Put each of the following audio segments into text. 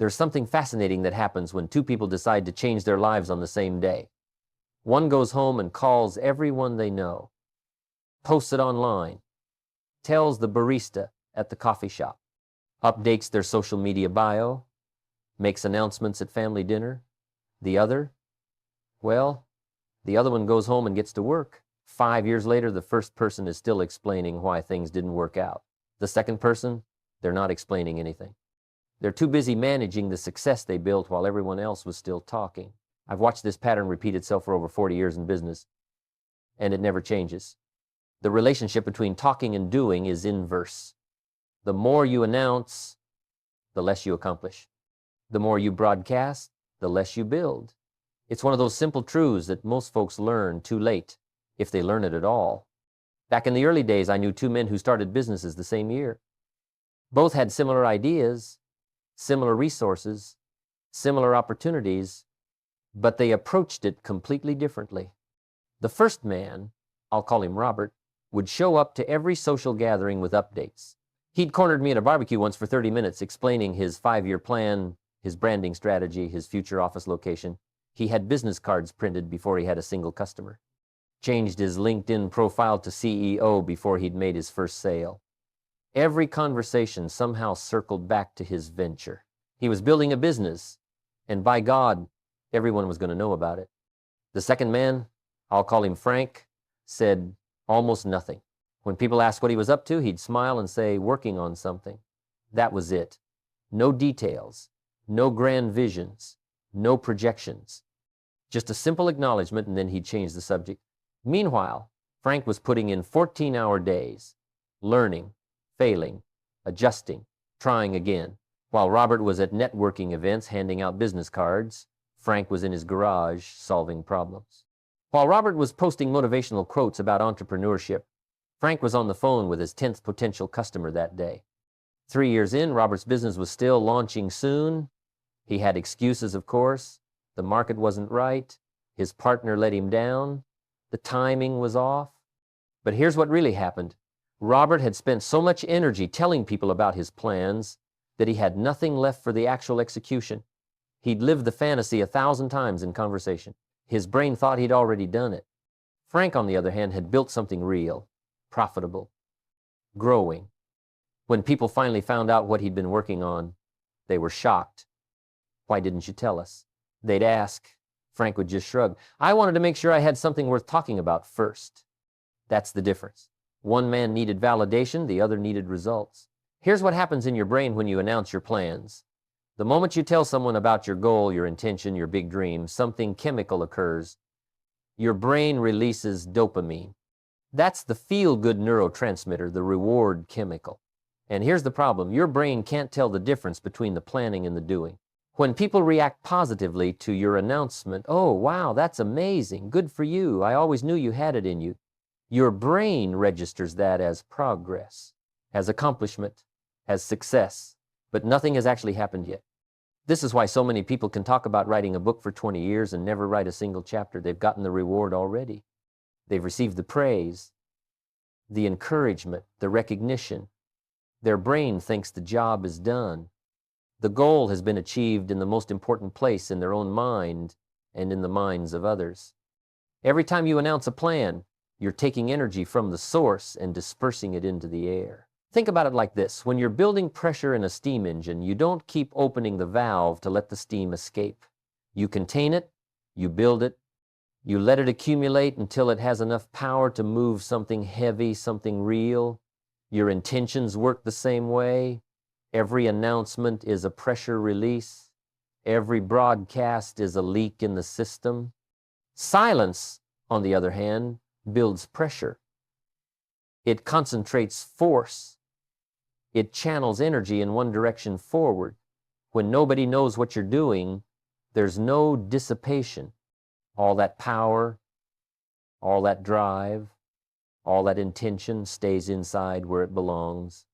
There's something fascinating that happens when two people decide to change their lives on the same day. One goes home and calls everyone they know, posts it online, tells the barista at the coffee shop, updates their social media bio, makes announcements at family dinner. The other, well, the other one goes home and gets to work. 5 years later, the first person is still explaining why things didn't work out. The second person, they're not explaining anything. They're too busy managing the success they built while everyone else was still talking. I've watched this pattern repeat itself for over 40 years in business, and it never changes. The relationship between talking and doing is inverse. The more you announce, the less you accomplish. The more you broadcast, the less you build. It's one of those simple truths that most folks learn too late, if they learn it at all. Back in the early days, I knew two men who started businesses the same year. Both had similar ideas, similar resources, similar opportunities, but they approached it completely differently. The first man, I'll call him Robert, would show up to every social gathering with updates. He'd cornered me at a barbecue once for 30 minutes explaining his 5-year plan, his branding strategy, his future office location. He had business cards printed before he had a single customer. Changed his LinkedIn profile to CEO before he'd made his first sale. Every conversation somehow circled back to his venture. He was building a business, and by God, everyone was going to know about it. The second man, I'll call him Frank, said almost nothing. When people asked what he was up to, he'd smile and say, working on something. That was it. No details, no grand visions, no projections. Just a simple acknowledgement, and then he'd change the subject. Meanwhile, Frank was putting in 14-hour days, learning, failing, adjusting, trying again. While Robert was at networking events handing out business cards, Frank was in his garage solving problems. While Robert was posting motivational quotes about entrepreneurship, Frank was on the phone with his 10th potential customer that day. 3 years in, Robert's business was still launching soon. He had excuses, of course. The market wasn't right. His partner let him down. The timing was off. But here's what really happened. Robert had spent so much energy telling people about his plans that he had nothing left for the actual execution. He'd lived the fantasy 1,000 times in conversation. His brain thought he'd already done it. Frank, on the other hand, had built something real, profitable, growing. When people finally found out what he'd been working on, they were shocked. Why didn't you tell us? They'd ask. Frank would just shrug. I wanted to make sure I had something worth talking about first. That's the difference. One man needed validation, the other needed results. Here's what happens in your brain when you announce your plans. The moment you tell someone about your goal, your intention, your big dream, something chemical occurs. Your brain releases dopamine. That's the feel-good neurotransmitter, the reward chemical. And here's the problem. Your brain can't tell the difference between the planning and the doing. When people react positively to your announcement, oh, wow, that's amazing, good for you, I always knew you had it in you, your brain registers that as progress, as accomplishment, as success, but nothing has actually happened yet. This is why so many people can talk about writing a book for 20 years and never write a single chapter. They've gotten the reward already. They've received the praise, the encouragement, the recognition. Their brain thinks the job is done. The goal has been achieved in the most important place in their own mind and in the minds of others. Every time you announce a plan, you're taking energy from the source and dispersing it into the air. Think about it like this. When you're building pressure in a steam engine, you don't keep opening the valve to let the steam escape. You contain it, you build it, you let it accumulate until it has enough power to move something heavy, something real. Your intentions work the same way. Every announcement is a pressure release. Every broadcast is a leak in the system. Silence, on the other hand, builds pressure. It concentrates force. It channels energy in one direction forward. When nobody knows what you're doing, there's no dissipation. All that power, all that drive, all that intention stays inside where it belongs,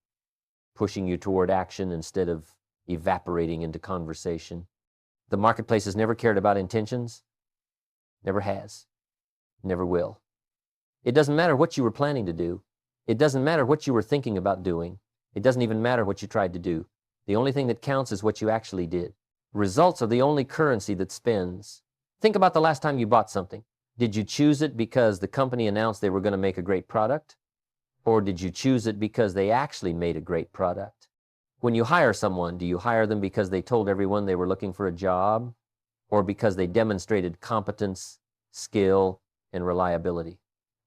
pushing you toward action instead of evaporating into conversation. The marketplace has never cared about intentions, never has, never will. It doesn't matter what you were planning to do. It doesn't matter what you were thinking about doing. It doesn't even matter what you tried to do. The only thing that counts is what you actually did. Results are the only currency that spends. Think about the last time you bought something. Did you choose it because the company announced they were going to make a great product? Or did you choose it because they actually made a great product? When you hire someone, do you hire them because they told everyone they were looking for a job? Or because they demonstrated competence, skill, and reliability?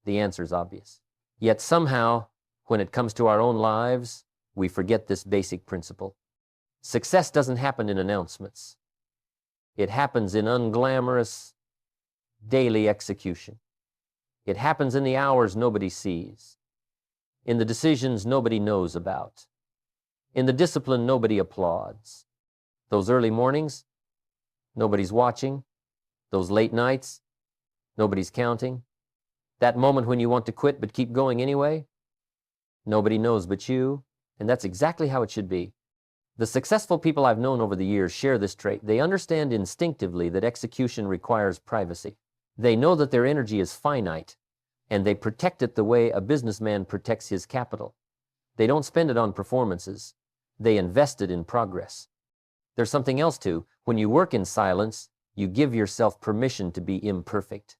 The answer is obvious. Yet somehow, when it comes to our own lives, we forget this basic principle. Success doesn't happen in announcements. It happens in unglamorous daily execution. It happens in the hours nobody sees, in the decisions nobody knows about, in the discipline nobody applauds. Those early mornings, nobody's watching. Those late nights, nobody's counting. That moment when you want to quit but keep going anyway, nobody knows but you. And that's exactly how it should be. The successful people I've known over the years share this trait. They understand instinctively that execution requires privacy. They know that their energy is finite, and they protect it the way a businessman protects his capital. They don't spend it on performances. They invest it in progress. There's something else too. When you work in silence, you give yourself permission to be imperfect,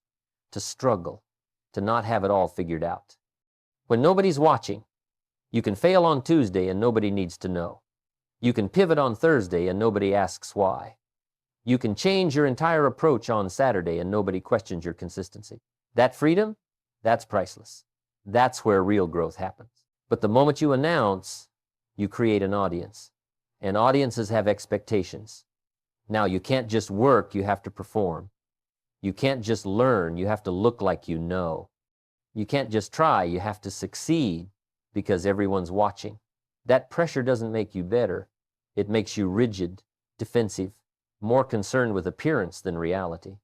to struggle, to not have it all figured out. When nobody's watching, you can fail on Tuesday and nobody needs to know. You can pivot on Thursday and nobody asks why. You can change your entire approach on Saturday and nobody questions your consistency. That freedom, that's priceless. That's where real growth happens. But the moment you announce, you create an audience. And audiences have expectations. Now, you can't just work, you have to perform. You can't just learn, you have to look like you know. You can't just try, you have to succeed because everyone's watching. That pressure doesn't make you better. It makes you rigid, defensive, more concerned with appearance than reality.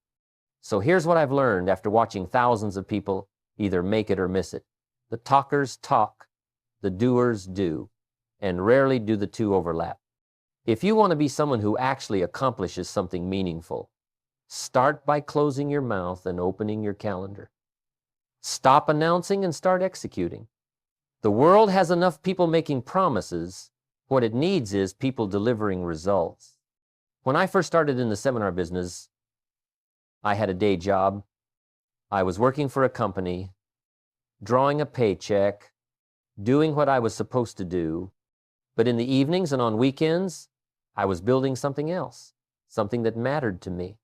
So here's what I've learned after watching thousands of people either make it or miss it. The talkers talk, the doers do, and rarely do the two overlap. If you want to be someone who actually accomplishes something meaningful, start by closing your mouth and opening your calendar. Stop announcing and start executing. The world has enough people making promises. What it needs is people delivering results. When I first started in the seminar business, I had a day job. I was working for a company, drawing a paycheck, doing what I was supposed to do. But in the evenings and on weekends, I was building something else, something that mattered to me,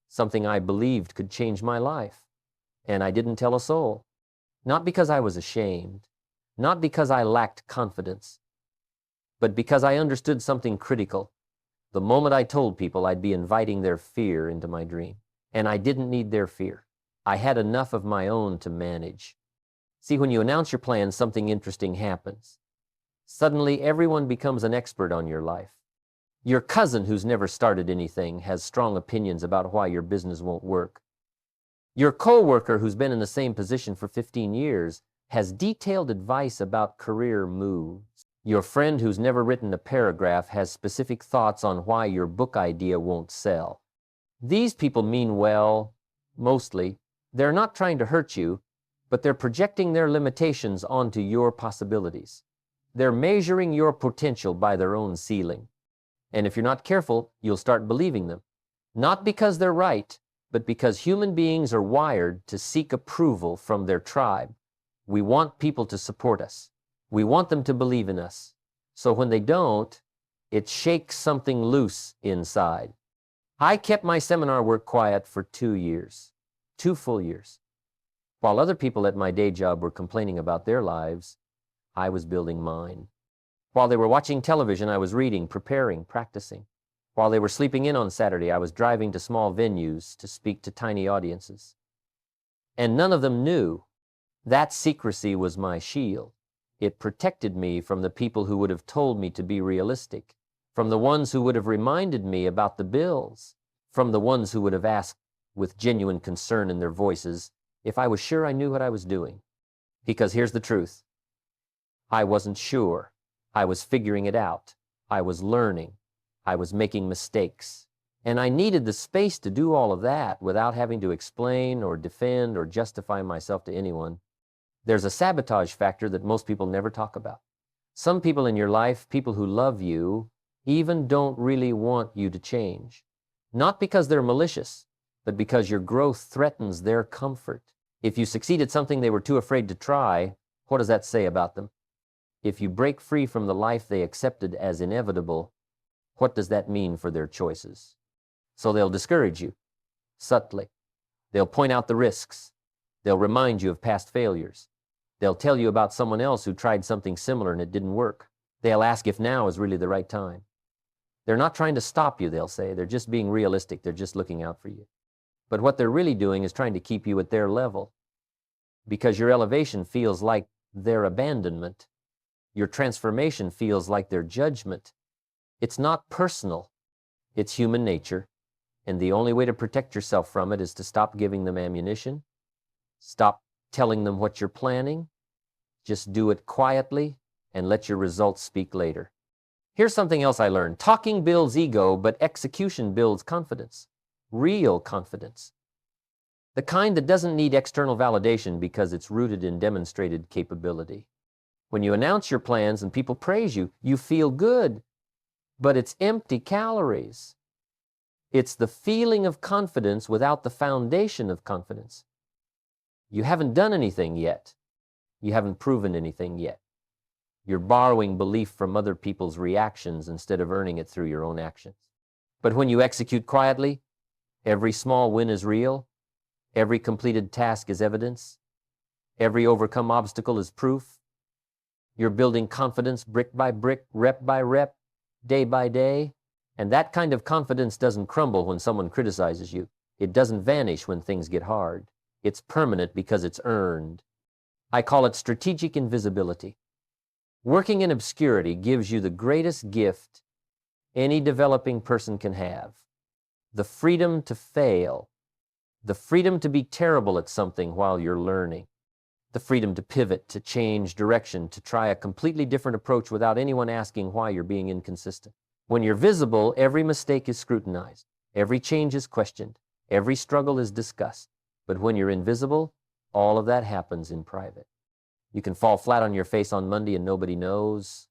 something I believed could change my life. And I didn't tell a soul. Not because I was ashamed, not because I lacked confidence, but because I understood something critical. The moment I told people, I'd be inviting their fear into my dream. And I didn't need their fear. I had enough of my own to manage. See, when you announce your plan, something interesting happens. Suddenly, everyone becomes an expert on your life. Your cousin who's never started anything has strong opinions about why your business won't work. Your coworker who's been in the same position for 15 years has detailed advice about career moves. Your friend who's never written a paragraph has specific thoughts on why your book idea won't sell. These people mean well, mostly. They're not trying to hurt you, but they're projecting their limitations onto your possibilities. They're measuring your potential by their own ceiling. And if you're not careful, you'll start believing them. Not because they're right, but because human beings are wired to seek approval from their tribe. We want people to support us. We want them to believe in us. So when they don't, it shakes something loose inside. I kept my seminar work quiet for 2 years, 2 full years. While other people at my day job were complaining about their lives, I was building mine. While they were watching television, I was reading, preparing, practicing. While they were sleeping in on Saturday, I was driving to small venues to speak to tiny audiences. And none of them knew. That secrecy was my shield. It protected me from the people who would have told me to be realistic, from the ones who would have reminded me about the bills, from the ones who would have asked with genuine concern in their voices if I was sure I knew what I was doing. Because here's the truth. I wasn't sure. I was figuring it out. I was learning. I was making mistakes. And I needed the space to do all of that without having to explain or defend or justify myself to anyone. There's a sabotage factor that most people never talk about. Some people in your life, people who love you, even don't really want you to change. Not because they're malicious, but because your growth threatens their comfort. If you succeed at something they were too afraid to try, what does that say about them? If you break free from the life they accepted as inevitable, what does that mean for their choices? So they'll discourage you, subtly. They'll point out the risks. They'll remind you of past failures. They'll tell you about someone else who tried something similar and it didn't work. They'll ask if now is really the right time. They're not trying to stop you, they'll say. They're just being realistic. They're just looking out for you. But what they're really doing is trying to keep you at their level, because your elevation feels like their abandonment. Your transformation feels like their judgment. It's not personal. It's human nature. And the only way to protect yourself from it is to stop giving them ammunition. Stop telling them what you're planning. Just do it quietly and let your results speak later. Here's something else I learned. Talking builds ego, but execution builds confidence. Real confidence. The kind that doesn't need external validation because it's rooted in demonstrated capability. When you announce your plans and people praise you, you feel good, but it's empty calories. It's the feeling of confidence without the foundation of confidence. You haven't done anything yet. You haven't proven anything yet. You're borrowing belief from other people's reactions instead of earning it through your own actions. But when you execute quietly, every small win is real. Every completed task is evidence. Every overcome obstacle is proof. You're building confidence brick by brick, rep by rep, day by day. And that kind of confidence doesn't crumble when someone criticizes you. It doesn't vanish when things get hard. It's permanent because it's earned. I call it strategic invisibility. Working in obscurity gives you the greatest gift any developing person can have. The freedom to fail. The freedom to be terrible at something while you're learning. The freedom to pivot, to change direction, to try a completely different approach without anyone asking why you're being inconsistent. When you're visible, every mistake is scrutinized. Every change is questioned. Every struggle is discussed. But when you're invisible, all of that happens in private. You can fall flat on your face on Monday and nobody knows.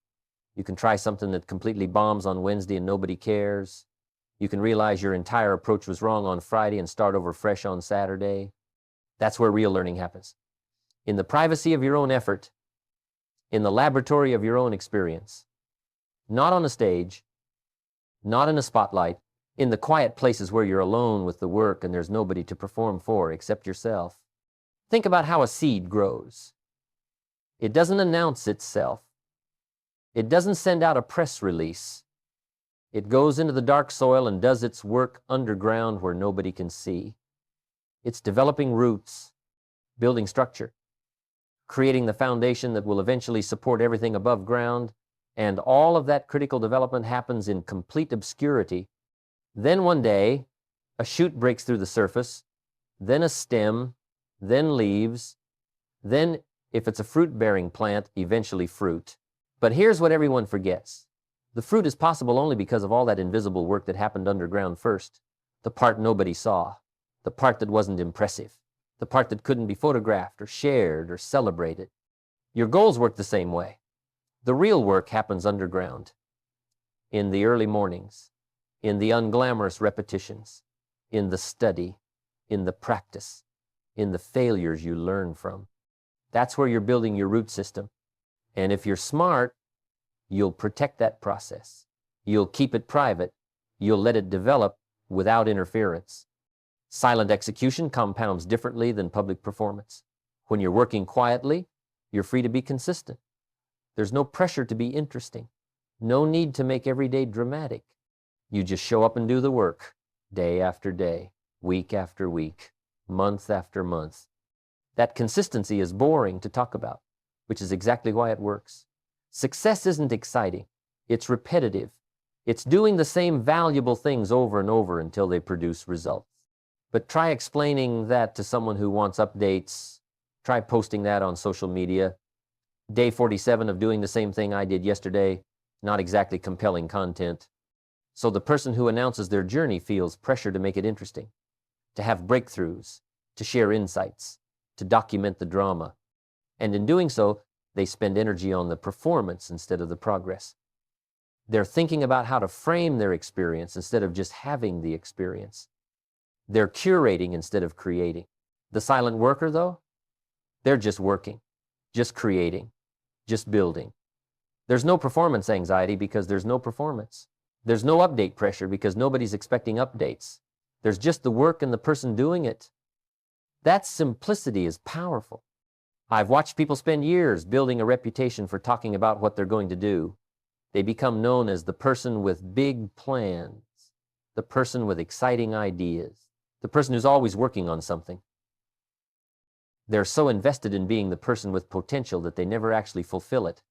You can try something that completely bombs on Wednesday and nobody cares. You can realize your entire approach was wrong on Friday and start over fresh on Saturday. That's where real learning happens. In the privacy of your own effort, in the laboratory of your own experience. Not on a stage, not in a spotlight, in the quiet places where you're alone with the work and there's nobody to perform for except yourself. Think about how a seed grows. It doesn't announce itself. It doesn't send out a press release. It goes into the dark soil and does its work underground where nobody can see. It's developing roots, building structure, creating the foundation that will eventually support everything above ground, and all of that critical development happens in complete obscurity. Then one day, a shoot breaks through the surface, then a stem, then leaves, then, if it's a fruit-bearing plant, eventually fruit. But here's what everyone forgets. The fruit is possible only because of all that invisible work that happened underground first. The part nobody saw. The part that wasn't impressive. The part that couldn't be photographed or shared or celebrated. Your goals work the same way. The real work happens underground. In the early mornings. In the unglamorous repetitions. In the study. In the practice. In the failures you learn from. That's where you're building your root system. And if you're smart, you'll protect that process. You'll keep it private. You'll let it develop without interference. Silent execution compounds differently than public performance. When you're working quietly, you're free to be consistent. There's no pressure to be interesting. No need to make every day dramatic. You just show up and do the work, day after day, week after week, month after month. That consistency is boring to talk about, which is exactly why it works. Success isn't exciting. It's repetitive. It's doing the same valuable things over and over until they produce results. But try explaining that to someone who wants updates. Try posting that on social media. Day 47 of doing the same thing I did yesterday, not exactly compelling content. So the person who announces their journey feels pressure to make it interesting, to have breakthroughs, to share insights, to document the drama. And in doing so, they spend energy on the performance instead of the progress. They're thinking about how to frame their experience instead of just having the experience. They're curating instead of creating. The silent worker, though, they're just working, just creating, just building. There's no performance anxiety because there's no performance. There's no update pressure because nobody's expecting updates. There's just the work and the person doing it. That simplicity is powerful. I've watched people spend years building a reputation for talking about what they're going to do. They become known as the person with big plans, the person with exciting ideas, the person who's always working on something. They're so invested in being the person with potential that they never actually fulfill it,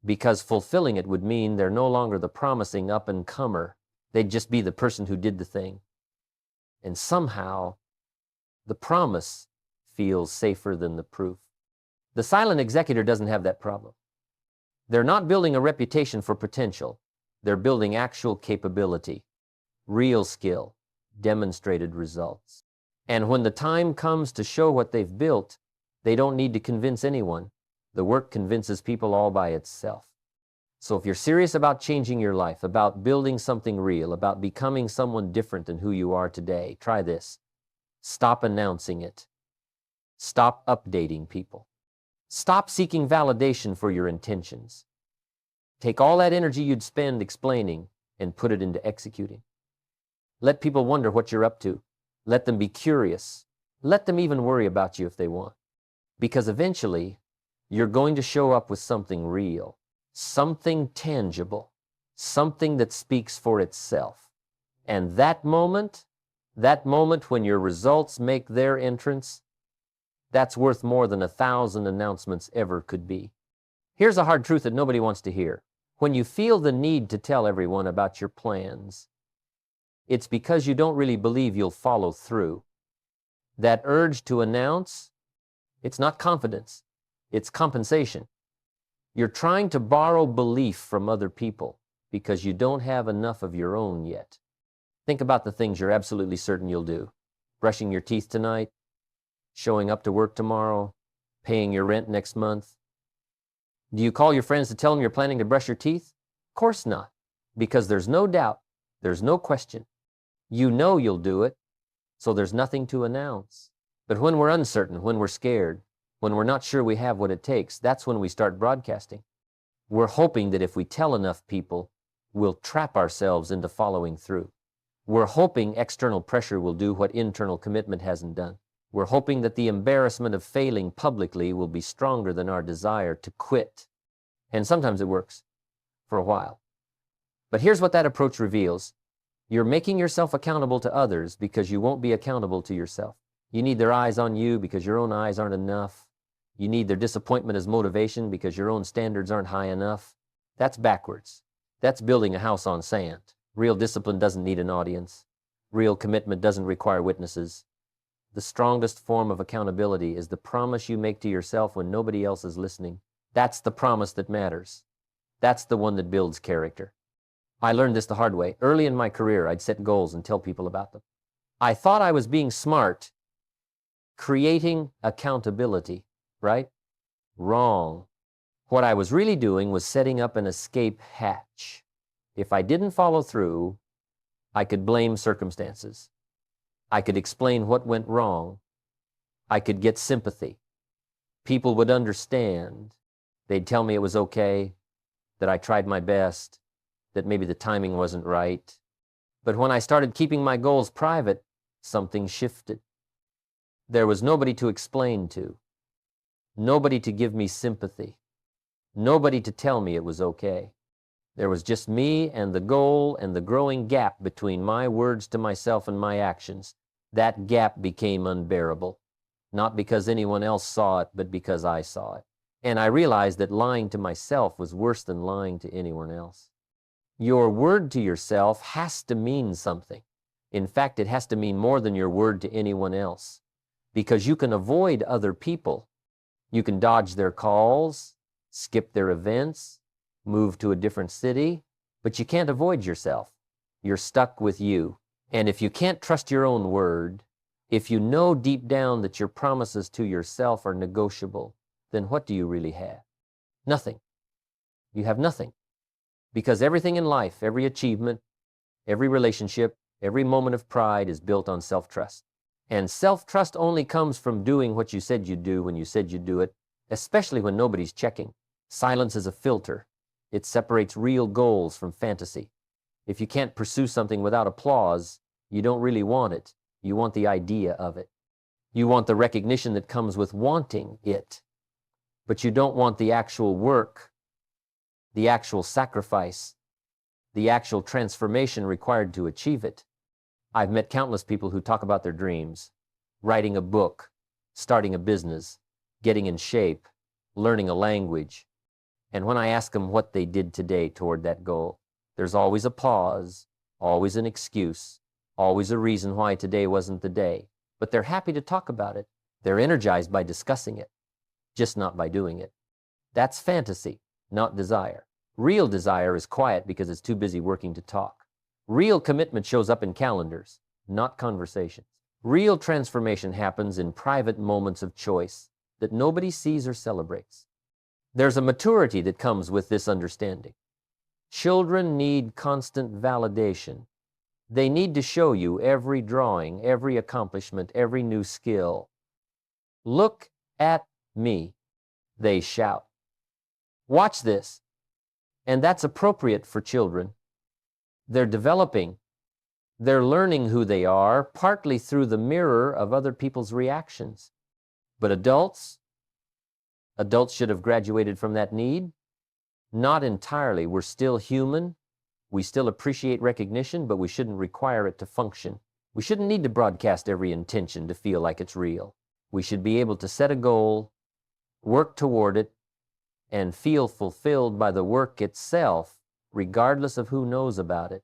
because fulfilling it would mean they're no longer the promising up-and-comer. They'd just be the person who did the thing. And somehow, the promise feels safer than the proof. The silent executor doesn't have that problem. They're not building a reputation for potential. They're building actual capability, real skill, demonstrated results. And when the time comes to show what they've built, they don't need to convince anyone. The work convinces people all by itself. So if you're serious about changing your life, about building something real, about becoming someone different than who you are today, try this. Stop announcing it. Stop updating people. Stop seeking validation for your intentions. Take all that energy you'd spend explaining and put it into executing. Let people wonder what you're up to. Let them be curious. Let them even worry about you if they want. Because eventually, you're going to show up with something real, something tangible, something that speaks for itself. And that moment when your results make their entrance, that's worth more than 1,000 announcements ever could be. Here's a hard truth that nobody wants to hear. When you feel the need to tell everyone about your plans, it's because you don't really believe you'll follow through. That urge to announce, it's not confidence, it's compensation. You're trying to borrow belief from other people because you don't have enough of your own yet. Think about the things you're absolutely certain you'll do. Brushing your teeth tonight, showing up to work tomorrow, paying your rent next month. Do you call your friends to tell them you're planning to brush your teeth? Of course not, because there's no doubt, there's no question. You know you'll do it, so there's nothing to announce. But when we're uncertain, when we're scared, when we're not sure we have what it takes, that's when we start broadcasting. We're hoping that if we tell enough people, we'll trap ourselves into following through. We're hoping external pressure will do what internal commitment hasn't done. We're hoping that the embarrassment of failing publicly will be stronger than our desire to quit. And sometimes it works, for a while. But here's what that approach reveals. You're making yourself accountable to others because you won't be accountable to yourself. You need their eyes on you because your own eyes aren't enough. You need their disappointment as motivation because your own standards aren't high enough. That's backwards. That's building a house on sand. Real discipline doesn't need an audience. Real commitment doesn't require witnesses. The strongest form of accountability is the promise you make to yourself when nobody else is listening. That's the promise that matters. That's the one that builds character. I learned this the hard way. Early in my career, I'd set goals and tell people about them. I thought I was being smart, creating accountability, right? Wrong. What I was really doing was setting up an escape hatch. If I didn't follow through, I could blame circumstances. I could explain what went wrong. I could get sympathy. People would understand. They'd tell me it was okay, that I tried my best, that maybe the timing wasn't right. But when I started keeping my goals private, something shifted. There was nobody to explain to, nobody to give me sympathy, nobody to tell me it was okay. There was just me and the goal and the growing gap between my words to myself and my actions. That gap became unbearable, not because anyone else saw it, but because I saw it. And I realized that lying to myself was worse than lying to anyone else. Your word to yourself has to mean something. In fact, it has to mean more than your word to anyone else, because you can avoid other people. You can dodge their calls, skip their events, move to a different city, but you can't avoid yourself. You're stuck with you. And if you can't trust your own word, if you know deep down that your promises to yourself are negotiable, then what do you really have? Nothing. You have nothing. Because everything in life, every achievement, every relationship, every moment of pride is built on self-trust. And self-trust only comes from doing what you said you'd do when you said you'd do it, especially when nobody's checking. Silence is a filter. It separates real goals from fantasy. If you can't pursue something without applause, you don't really want it. You want the idea of it. You want the recognition that comes with wanting it. But you don't want the actual work, the actual sacrifice, the actual transformation required to achieve it. I've met countless people who talk about their dreams, writing a book, starting a business, getting in shape, learning a language. And when I ask them what they did today toward that goal, there's always a pause, always an excuse, always a reason why today wasn't the day. But they're happy to talk about it. They're energized by discussing it, just not by doing it. That's fantasy, not desire. Real desire is quiet because it's too busy working to talk. Real commitment shows up in calendars, not conversations. Real transformation happens in private moments of choice that nobody sees or celebrates. There's a maturity that comes with this understanding. Children need constant validation. They need to show you every drawing, every accomplishment, every new skill. Look at me, they shout. Watch this. And that's appropriate for children. They're developing. They're learning who they are, partly through the mirror of other people's reactions. But adults should have graduated from that need. Not entirely. We're still human. We still appreciate recognition, but we shouldn't require it to function. We shouldn't need to broadcast every intention to feel like it's real. We should be able to set a goal, work toward it, and feel fulfilled by the work itself, regardless of who knows about it.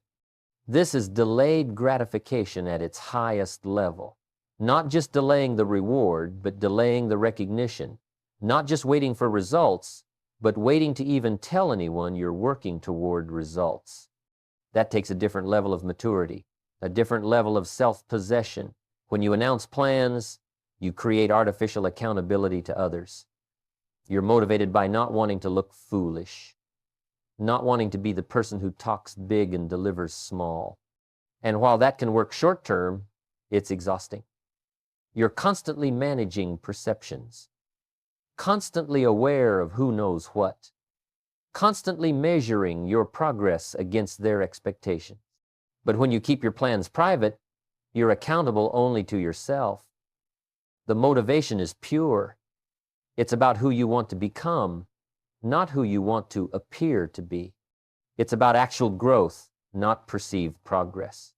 This is delayed gratification at its highest level. Not just delaying the reward, but delaying the recognition. Not just waiting for results, but waiting to even tell anyone you're working toward results. That takes a different level of maturity, a different level of self-possession. When you announce plans, you create artificial accountability to others. You're motivated by not wanting to look foolish, not wanting to be the person who talks big and delivers small. And while that can work short-term, it's exhausting. You're constantly managing perceptions, constantly aware of who knows what, constantly measuring your progress against their expectations. But when you keep your plans private, you're accountable only to yourself. The motivation is pure. It's about who you want to become, not who you want to appear to be. It's about actual growth, not perceived progress.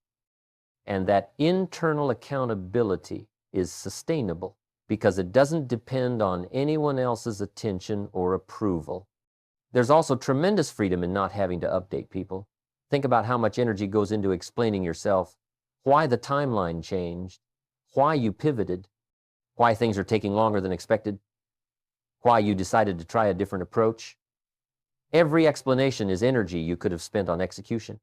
And that internal accountability is sustainable because it doesn't depend on anyone else's attention or approval. There's also tremendous freedom in not having to update people. Think about how much energy goes into explaining yourself, why the timeline changed, why you pivoted, why things are taking longer than expected, why you decided to try a different approach. Every explanation is energy you could have spent on execution.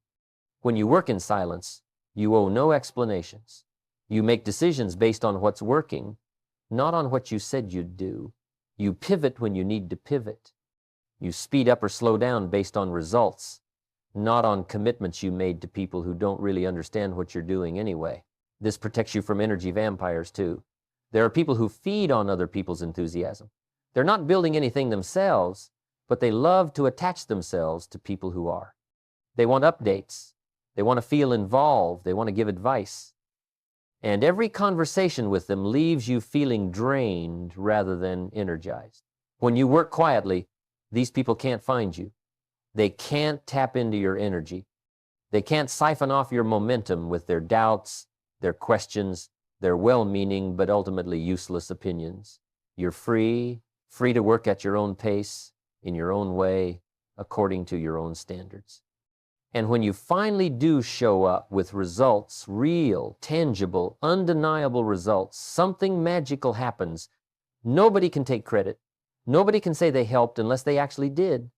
When you work in silence, you owe no explanations. You make decisions based on what's working, not on what you said you'd do. You pivot when you need to pivot. You speed up or slow down based on results, not on commitments you made to people who don't really understand what you're doing anyway. This protects you from energy vampires too. There are people who feed on other people's enthusiasm. They're not building anything themselves, but they love to attach themselves to people who are. They want updates. They want to feel involved. They want to give advice. And every conversation with them leaves you feeling drained rather than energized. When you work quietly, these people can't find you. They can't tap into your energy. They can't siphon off your momentum with their doubts, their questions, their well-meaning but ultimately useless opinions. You're free to work at your own pace, in your own way, according to your own standards. And when you finally do show up with results, real, tangible, undeniable results, something magical happens. Nobody can take credit. Nobody can say they helped unless they actually did.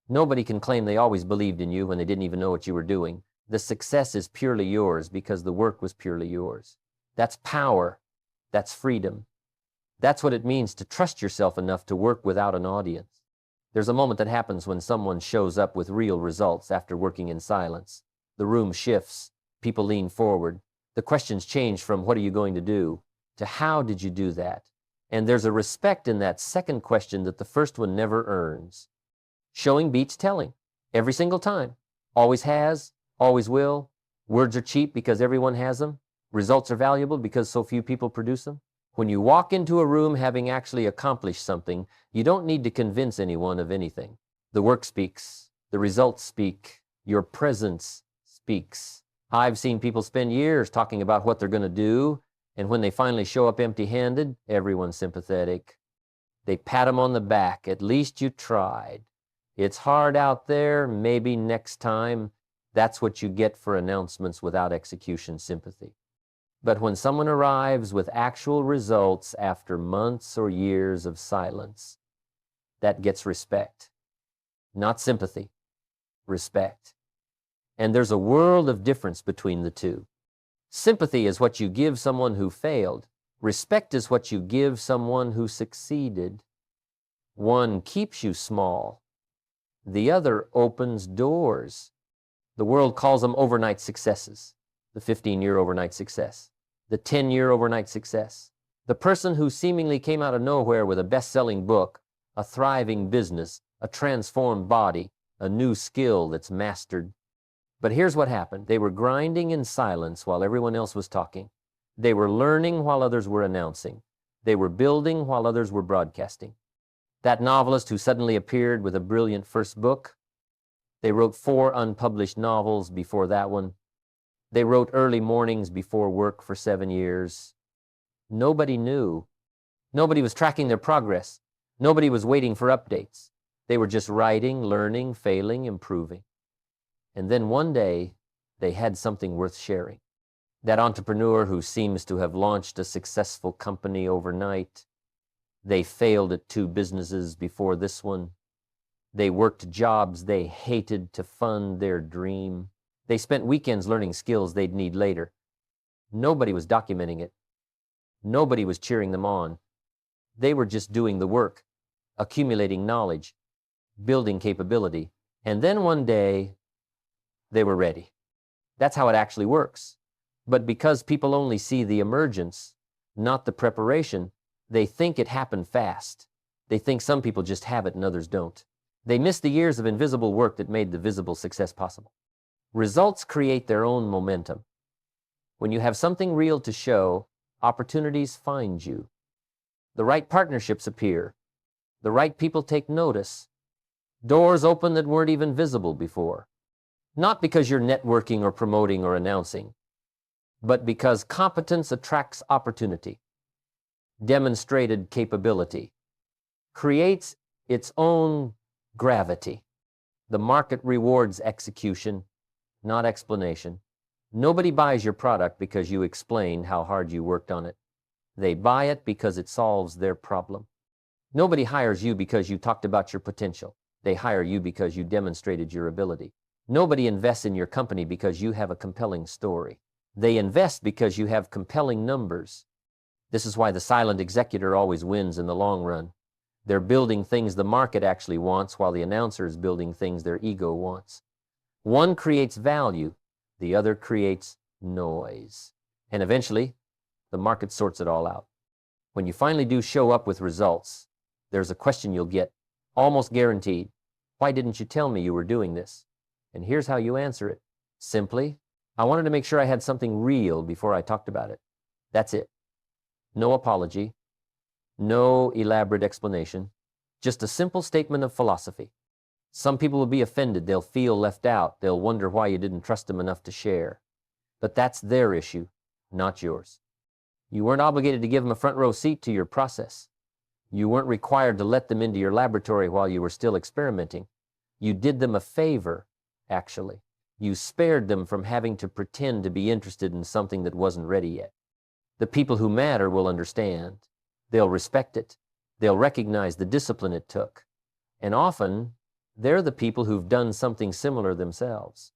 Nobody can claim they always believed in you when they didn't even know what you were doing. The success is purely yours because the work was purely yours. That's power. That's freedom. That's what it means to trust yourself enough to work without an audience. There's a moment that happens when someone shows up with real results after working in silence. The room shifts, people lean forward. The questions change from "what are you going to do" to "how did you do that?" And there's a respect in that second question that the first one never earns. Showing beats telling, every single time. Always has, always will. Words are cheap because everyone has them. Results are valuable because so few people produce them. When you walk into a room having actually accomplished something, you don't need to convince anyone of anything. The work speaks, the results speak, your presence speaks. I've seen people spend years talking about what they're going to do, and when they finally show up empty-handed, everyone's sympathetic. They pat them on the back. "At least you tried. It's hard out there, maybe next time." That's what you get for announcements without execution sympathy. But when someone arrives with actual results after months or years of silence, that gets respect. Not sympathy, respect. And there's a world of difference between the two. Sympathy is what you give someone who failed. Respect is what you give someone who succeeded. One keeps you small. The other opens doors. The world calls them overnight successes. The 15-year overnight success. The 10-year overnight success. The person who seemingly came out of nowhere with a best-selling book, a thriving business, a transformed body, a new skill that's mastered. But here's what happened. They were grinding in silence while everyone else was talking. They were learning while others were announcing. They were building while others were broadcasting. That novelist who suddenly appeared with a brilliant first book, they wrote 4 unpublished novels before that one. They wrote early mornings before work for 7 years. Nobody knew. Nobody was tracking their progress. Nobody was waiting for updates. They were just writing, learning, failing, improving. And then one day, they had something worth sharing. That entrepreneur who seems to have launched a successful company overnight. They failed at 2 businesses before this one. They worked jobs they hated to fund their dream. They spent weekends learning skills they'd need later. Nobody was documenting it. Nobody was cheering them on. They were just doing the work, accumulating knowledge, building capability. And then one day, they were ready. That's how it actually works. But because people only see the emergence, not the preparation, they think it happened fast. They think some people just have it and others don't. They miss the years of invisible work that made the visible success possible. Results create their own momentum. When you have something real to show, opportunities find you. The right partnerships appear. The right people take notice. Doors open that weren't even visible before. Not because you're networking or promoting or announcing, but because competence attracts opportunity. Demonstrated capability creates its own gravity. The market rewards execution, not explanation. Nobody buys your product because you explained how hard you worked on it. They buy it because it solves their problem. Nobody hires you because you talked about your potential. They hire you because you demonstrated your ability. Nobody invests in your company because you have a compelling story. They invest because you have compelling numbers. This is why the silent executor always wins in the long run. They're building things the market actually wants while the announcer is building things their ego wants. One creates value, the other creates noise. And eventually, the market sorts it all out. When you finally do show up with results, there's a question you'll get, almost guaranteed. Why didn't you tell me you were doing this? And here's how you answer it. Simply, I wanted to make sure I had something real before I talked about it. That's it. No apology, no elaborate explanation, just a simple statement of philosophy. Some people will be offended, they'll feel left out, they'll wonder why you didn't trust them enough to share. But that's their issue, not yours. You weren't obligated to give them a front row seat to your process. You weren't required to let them into your laboratory while you were still experimenting. You did them a favor, actually. You spared them from having to pretend to be interested in something that wasn't ready yet. The people who matter will understand. They'll respect it. They'll recognize the discipline it took. And often, they're the people who've done something similar themselves.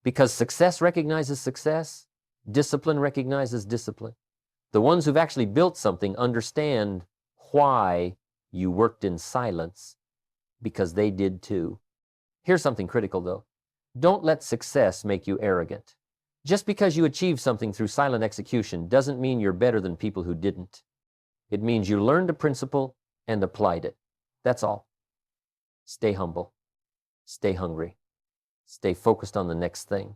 Because success recognizes success, discipline recognizes discipline. The ones who've actually built something understand why you worked in silence. because they did too. Here's something critical though. Don't let success make you arrogant. Just because you achieved something through silent execution doesn't mean you're better than people who didn't. It means you learned a principle and applied it. That's all. Stay humble. Stay hungry. Stay focused on the next thing.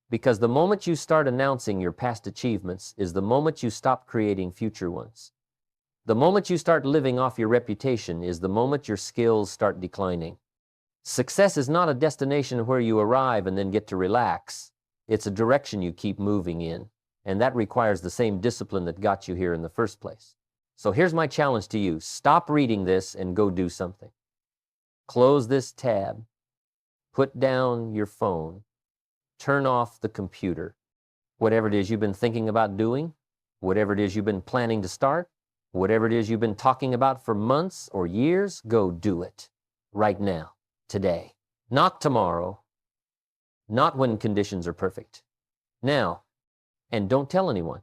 Because the moment you start announcing your past achievements is the moment you stop creating future ones. The moment you start living off your reputation is the moment your skills start declining. Success is not a destination where you arrive and then get to relax. It's a direction you keep moving in, and that requires the same discipline that got you here in the first place. So here's my challenge to you. Stop reading this and go do something. Close this tab. Put down your phone. Turn off the computer. Whatever it is you've been thinking about doing, whatever it is you've been planning to start, whatever it is you've been talking about for months or years, go do it. Right now, today. Not tomorrow. Not when conditions are perfect. Now. And don't tell anyone.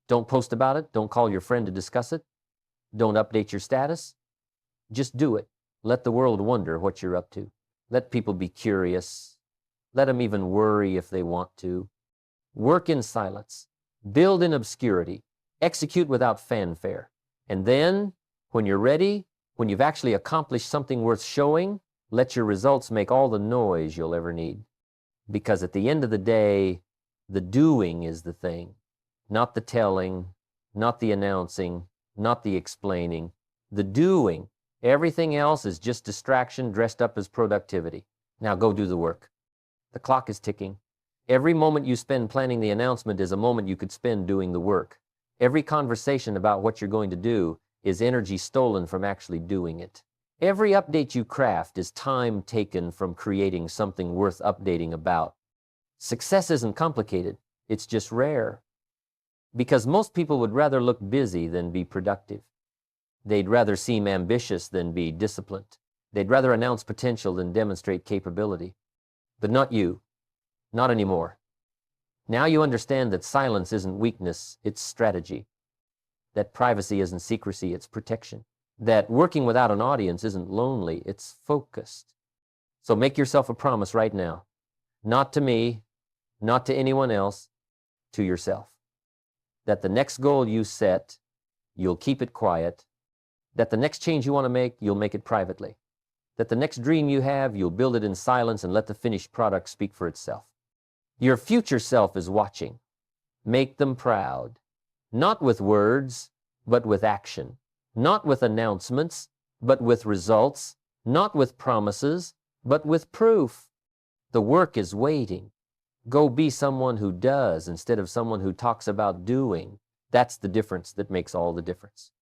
Don't post about it. Don't call your friend to discuss it. Don't update your status. Just do it. Let the world wonder what you're up to. Let people be curious. Let them even worry if they want to. Work in silence. Build in obscurity. Execute without fanfare. And then, when you're ready, when you've actually accomplished something worth showing, let your results make all the noise you'll ever need. Because at the end of the day, the doing is the thing. Not the telling, not the announcing, not the explaining. The doing. Everything else is just distraction dressed up as productivity. Now go do the work. The clock is ticking. Every moment you spend planning the announcement is a moment you could spend doing the work. Every conversation about what you're going to do is energy stolen from actually doing it. Every update you craft is time taken from creating something worth updating about. Success isn't complicated, it's just rare. Because most people would rather look busy than be productive. They'd rather seem ambitious than be disciplined. They'd rather announce potential than demonstrate capability. But not you. Not anymore. Now you understand that silence isn't weakness, it's strategy. That privacy isn't secrecy, it's protection. That working without an audience isn't lonely, it's focused. So make yourself a promise right now. Not to me, not to anyone else, to yourself. That the next goal you set, you'll keep it quiet. That the next change you want to make, you'll make it privately. That the next dream you have, you'll build it in silence and let the finished product speak for itself. Your future self is watching. Make them proud. Not with words, but with action. Not with announcements, but with results. Not with promises, but with proof. The work is waiting. Go be someone who does instead of someone who talks about doing. That's the difference that makes all the difference.